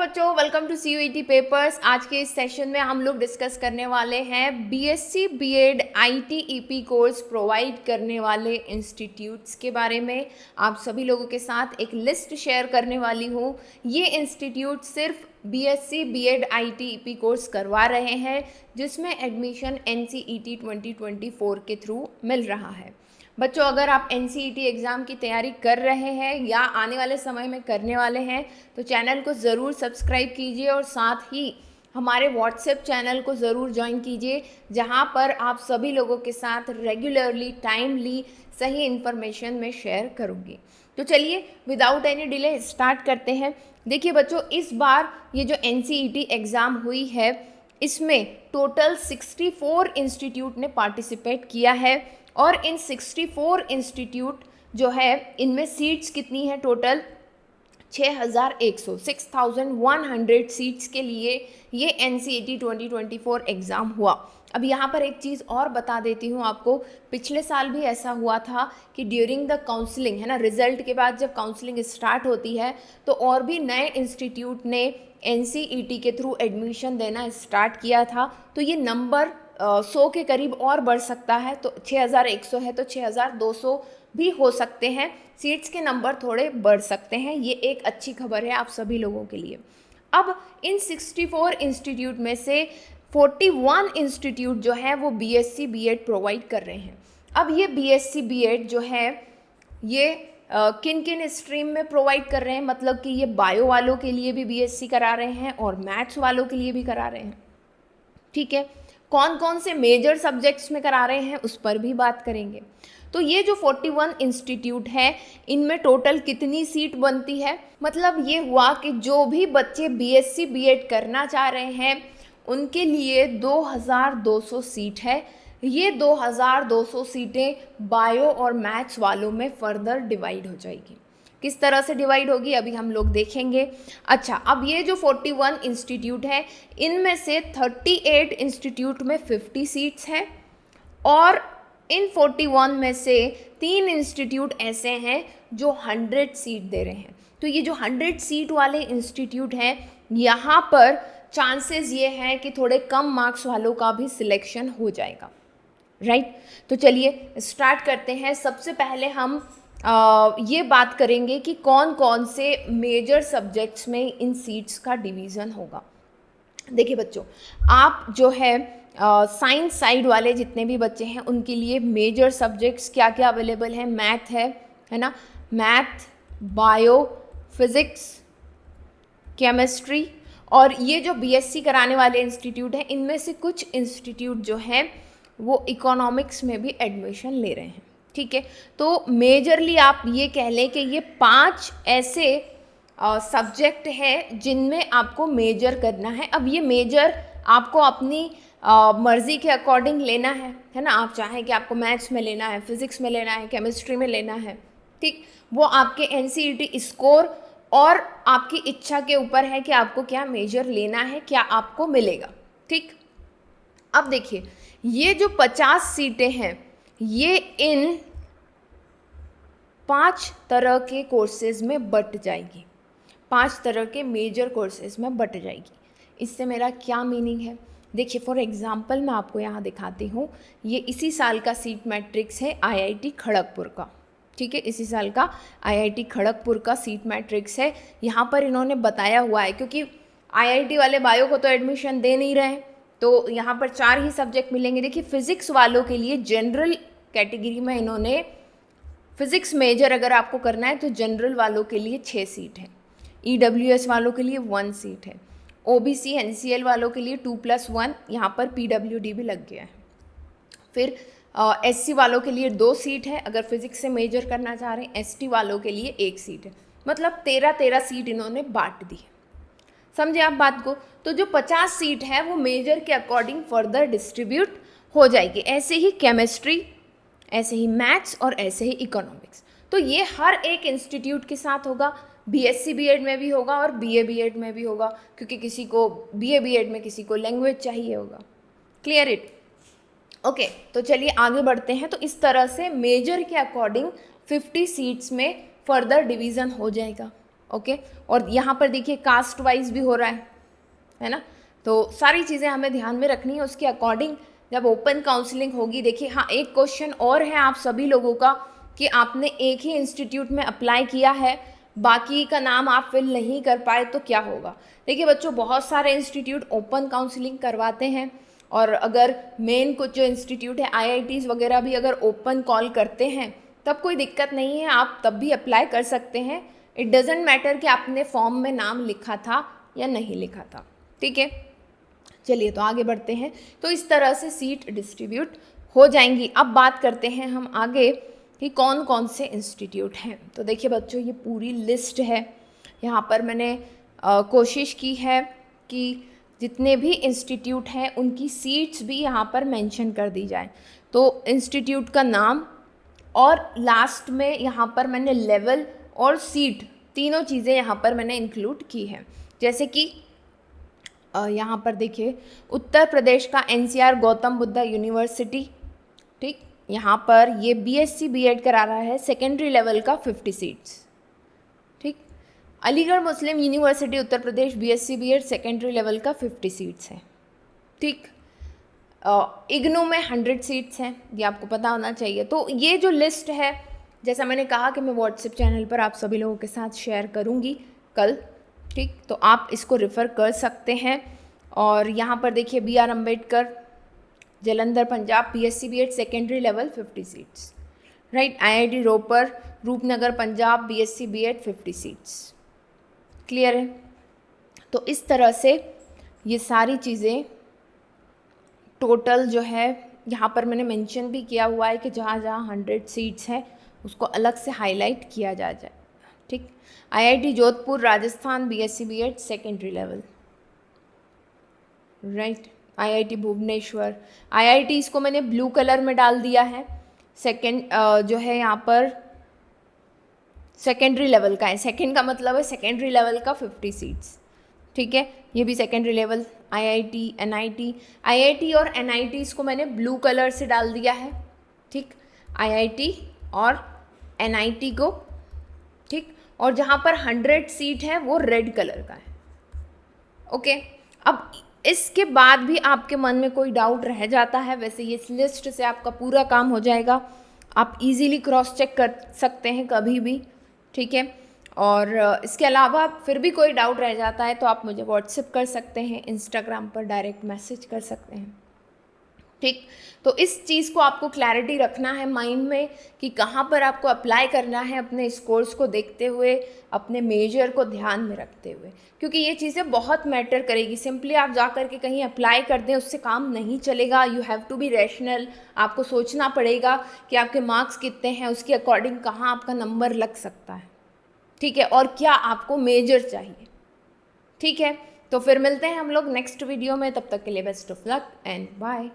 बच्चों, welcome to CUET papers. आज के इस सेशन में हम लोग डिस्कस करने वाले हैं BSc B.Ed ITEP course provide करने वाले इंस्टीट्यूट्स के बारे में। आप सभी लोगों के साथ एक लिस्ट शेयर करने वाली हूँ। ये इंस्टीट्यूट सिर्फ BSc B.Ed ITEP कोर्स करवा रहे हैं जिसमें एडमिशन NCET 2024 के थ्रू मिल रहा है। बच्चों, अगर आप NCET एग्ज़ाम की तैयारी कर रहे हैं या आने वाले समय में करने वाले हैं तो चैनल को ज़रूर सब्सक्राइब कीजिए और साथ ही हमारे व्हाट्सएप चैनल को ज़रूर ज्वाइन कीजिए, जहां पर आप सभी लोगों के साथ रेगुलरली टाइमली सही इन्फॉर्मेशन में शेयर करूँगी। तो चलिए विदाउट एनी डिले स्टार्ट करते हैं। देखिए बच्चों, इस बार ये जो NCET एग्ज़ाम हुई है इसमें टोटल 64 इंस्टीट्यूट ने पार्टिसिपेट किया है और इन 64 इंस्टीट्यूट जो है इनमें सीट्स कितनी है टोटल 6100 सीट्स के लिए ये NCET 2024 एग्ज़ाम हुआ। अब यहाँ पर एक चीज़ और बता देती हूँ आपको, पिछले साल भी ऐसा हुआ था कि ड्यूरिंग द काउंसलिंग, है ना, रिज़ल्ट के बाद जब काउंसलिंग स्टार्ट होती है तो और भी नए इंस्टीट्यूट ने NCET के थ्रू एडमिशन देना स्टार्ट किया था, तो ये नंबर 100 के करीब और बढ़ सकता है। तो 6100 है तो 6200 भी हो सकते हैं, सीट्स के नंबर थोड़े बढ़ सकते हैं। ये एक अच्छी खबर है आप सभी लोगों के लिए। अब इन 64 इंस्टीट्यूट में से 41 इंस्टीट्यूट जो है वो BSc B.Ed प्रोवाइड कर रहे हैं। अब ये BSc B.Ed जो है ये किन किन स्ट्रीम में प्रोवाइड कर रहे हैं, मतलब कि ये बायो वालों के लिए भी BSc करा रहे हैं और मैथ्स वालों के लिए भी करा रहे हैं। ठीक है, कौन कौन से मेजर सब्जेक्ट्स में करा रहे हैं उस पर भी बात करेंगे। तो ये जो 41 इंस्टीट्यूट है इनमें टोटल कितनी सीट बनती है, मतलब ये हुआ कि जो भी बच्चे BSc B.Ed करना चाह रहे हैं उनके लिए 2200 सीट है। ये 2200 सीटें बायो और मैथ्स वालों में फर्दर डिवाइड हो जाएगी। किस तरह से डिवाइड होगी अभी हम लोग देखेंगे। अच्छा, अब ये जो 41 इंस्टीट्यूट है इनमें से 38 इंस्टीट्यूट में 50 सीट्स हैं और इन 41 में से 3 इंस्टीट्यूट ऐसे हैं जो 100 सीट दे रहे हैं। तो ये जो 100 सीट वाले इंस्टीट्यूट हैं यहाँ पर चांसेस ये हैं कि थोड़े कम मार्क्स वालों का भी सिलेक्शन हो जाएगा, राइट। तो चलिए स्टार्ट करते हैं। सबसे पहले हम ये बात करेंगे कि कौन कौन से मेजर सब्जेक्ट्स में इन सीट्स का डिवीज़न होगा। देखिए बच्चों, आप जो है साइंस साइड वाले जितने भी बच्चे हैं उनके लिए मेजर सब्जेक्ट्स क्या क्या अवेलेबल हैं। मैथ है ना, मैथ, बायो, फिज़िक्स, केमिस्ट्री। और ये जो BSc कराने वाले इंस्टीट्यूट हैं इनमें से कुछ इंस्टीट्यूट जो हैं वो इकोनॉमिक्स में भी एडमिशन ले रहे हैं। ठीक है, तो मेजरली आप ये कह लें कि ये 5 ऐसे सब्जेक्ट हैं जिनमें आपको मेजर करना है। अब ये मेजर आपको अपनी मर्ज़ी के अकॉर्डिंग लेना है ना। आप चाहें कि आपको मैथ्स में लेना है, फिज़िक्स में लेना है, केमिस्ट्री में लेना है, ठीक, वो आपके NCET स्कोर और आपकी इच्छा के ऊपर है कि आपको क्या मेजर लेना है, क्या आपको मिलेगा। ठीक, अब देखिए ये जो 50 सीटें हैं ये इन 5 तरह के कोर्सेज़ में बट जाएगी, 5 तरह के मेजर कोर्सेज़ में बट जाएगी। इससे मेरा क्या मीनिंग है, देखिए फॉर एग्ज़ाम्पल मैं आपको यहाँ दिखाती हूँ। ये इसी साल का सीट मैट्रिक्स है IIT खड़गपुर का। ठीक है, इसी साल का IIT खड़गपुर का सीट मैट्रिक्स है। यहाँ पर इन्होंने बताया हुआ है क्योंकि IIT वाले बायो को तो एडमिशन दे नहीं रहे तो यहाँ पर 4 ही सब्जेक्ट मिलेंगे। देखिए फिज़िक्स वालों के लिए जनरल कैटेगरी में इन्होंने फिज़िक्स मेजर अगर आपको करना है तो जनरल वालों के लिए 6 सीट है, EWS वालों के लिए 1 सीट है, OBC NCL वालों के लिए 2+1, यहाँ पर PWD भी लग गया है। फिर SC वालों के लिए 2 सीट है अगर फिज़िक्स से मेजर करना चाह रहे हैं, ST वालों के लिए 1 सीट है, मतलब 13 सीट इन्होंने बांट दी है। समझे आप बात को। तो जो 50 सीट है वो मेजर के अकॉर्डिंग फर्दर डिस्ट्रीब्यूट हो जाएगी। ऐसे ही केमिस्ट्री, ऐसे ही मैथ्स और ऐसे ही इकोनॉमिक्स। तो ये हर एक इंस्टीट्यूट के साथ होगा। BSc B.Ed में भी होगा और BA B.Ed में भी होगा, क्योंकि किसी को BA B.Ed में किसी को लैंग्वेज चाहिए होगा। Clear it? ओके, तो चलिए आगे बढ़ते हैं। तो इस तरह से मेजर के अकॉर्डिंग 50 सीट्स में फर्दर डिवीज़न हो जाएगा। ओके। और यहाँ पर देखिए कास्ट वाइज भी हो रहा है ना। तो सारी चीज़ें हमें ध्यान में रखनी है, उसके अकॉर्डिंग जब ओपन काउंसलिंग होगी। देखिए हाँ, एक क्वेश्चन और है आप सभी लोगों का कि आपने एक ही इंस्टीट्यूट में अप्लाई किया है, बाकी का नाम आप फिल नहीं कर पाए तो क्या होगा। देखिए बच्चों, बहुत सारे इंस्टीट्यूट ओपन काउंसलिंग करवाते हैं, और अगर मेन कुछ जो इंस्टीट्यूट है IITs वगैरह भी अगर ओपन कॉल करते हैं तब कोई दिक्कत नहीं है, आप तब भी अप्लाई कर सकते हैं। इट डजेंट मैटर कि आपने फॉर्म में नाम लिखा था या नहीं लिखा था, ठीक है। चलिए तो आगे बढ़ते हैं। तो इस तरह से सीट डिस्ट्रीब्यूट हो जाएंगी। अब बात करते हैं हम आगे कि कौन कौन से इंस्टीट्यूट हैं। तो देखिए बच्चों, ये पूरी लिस्ट है। यहाँ पर मैंने कोशिश की है कि जितने भी इंस्टीट्यूट हैं उनकी सीट्स भी यहाँ पर मेंशन कर दी जाए। तो इंस्टीट्यूट का नाम और लास्ट में यहाँ पर मैंने लेवल और सीट, तीनों चीज़ें यहाँ पर मैंने इंक्लूड की है। जैसे कि यहाँ पर देखिए, उत्तर प्रदेश का NCR गौतम बुद्धा यूनिवर्सिटी, ठीक, यहाँ पर ये BSc B.Ed करा रहा है, सेकेंडरी लेवल का 50 सीट्स, ठीक। अलीगढ़ मुस्लिम university Uttar Pradesh BSc B.Ed secondary level का 50 सीट्स है, ठीक। इग्नू में 100 सीट्स हैं, ये आपको पता होना चाहिए। तो ये जो लिस्ट है, जैसा मैंने कहा कि मैं व्हाट्सएप चैनल पर आप सभी लोगों के साथ शेयर करूँगी कल, ठीक। तो आप इसको रेफ़र कर सकते हैं। और यहाँ पर देखिए BR Ambedkar Jalandhar Punjab BSc B.Ed secondary level 50 seats, right. IIT Ropar Rupnagar Punjab BSc B.Ed 50 seats, clear है। तो इस तरह से ये सारी चीज़ें टोटल जो है यहाँ पर मैंने मेंशन भी किया हुआ है कि जहाँ जहाँ 100 सीट्स हैं उसको अलग से हाईलाइट किया जाए, ठीक। IIT Jodhpur Rajasthan BSc B.Ed secondary level, right. IIT Bhubaneswar, IIT इसको मैंने ब्लू कलर में डाल दिया है। सेकेंड जो है यहाँ पर सेकेंडरी लेवल का है, सेकेंड का मतलब है सेकेंडरी लेवल का 50 सीट्स, ठीक है। ये भी secondary level IIT NIT, IIT और NIT इसको मैंने ब्लू कलर से डाल दिया है, ठीक। IIT और NIT को, ठीक। और जहाँ पर 100 सीट है वो रेड कलर का है, ओके। अब इसके बाद भी आपके मन में कोई डाउट रह जाता है, वैसे ये इस लिस्ट से आपका पूरा काम हो जाएगा, आप इजीली क्रॉस चेक कर सकते हैं कभी भी, ठीक है। और इसके अलावा फिर भी कोई डाउट रह जाता है तो आप मुझे व्हाट्सएप कर सकते हैं, इंस्टाग्राम पर डायरेक्ट मैसेज कर सकते हैं, ठीक। तो इस चीज़ को आपको क्लैरिटी रखना है माइंड में कि कहाँ पर आपको अप्लाई करना है, अपने स्कोर्स को देखते हुए, अपने मेजर को ध्यान में रखते हुए, क्योंकि ये चीज़ें बहुत मैटर करेगी। सिंपली आप जा कर के कहीं अप्लाई कर दें, उससे काम नहीं चलेगा। You have to be rational, आपको सोचना पड़ेगा कि आपके मार्क्स कितने हैं, उसके अकॉर्डिंग कहाँ आपका नंबर लग सकता है, ठीक है, और क्या आपको मेजर चाहिए, ठीक है। तो फिर मिलते हैं हम लोग नेक्स्ट वीडियो में, तब तक के लिए best of luck and bye.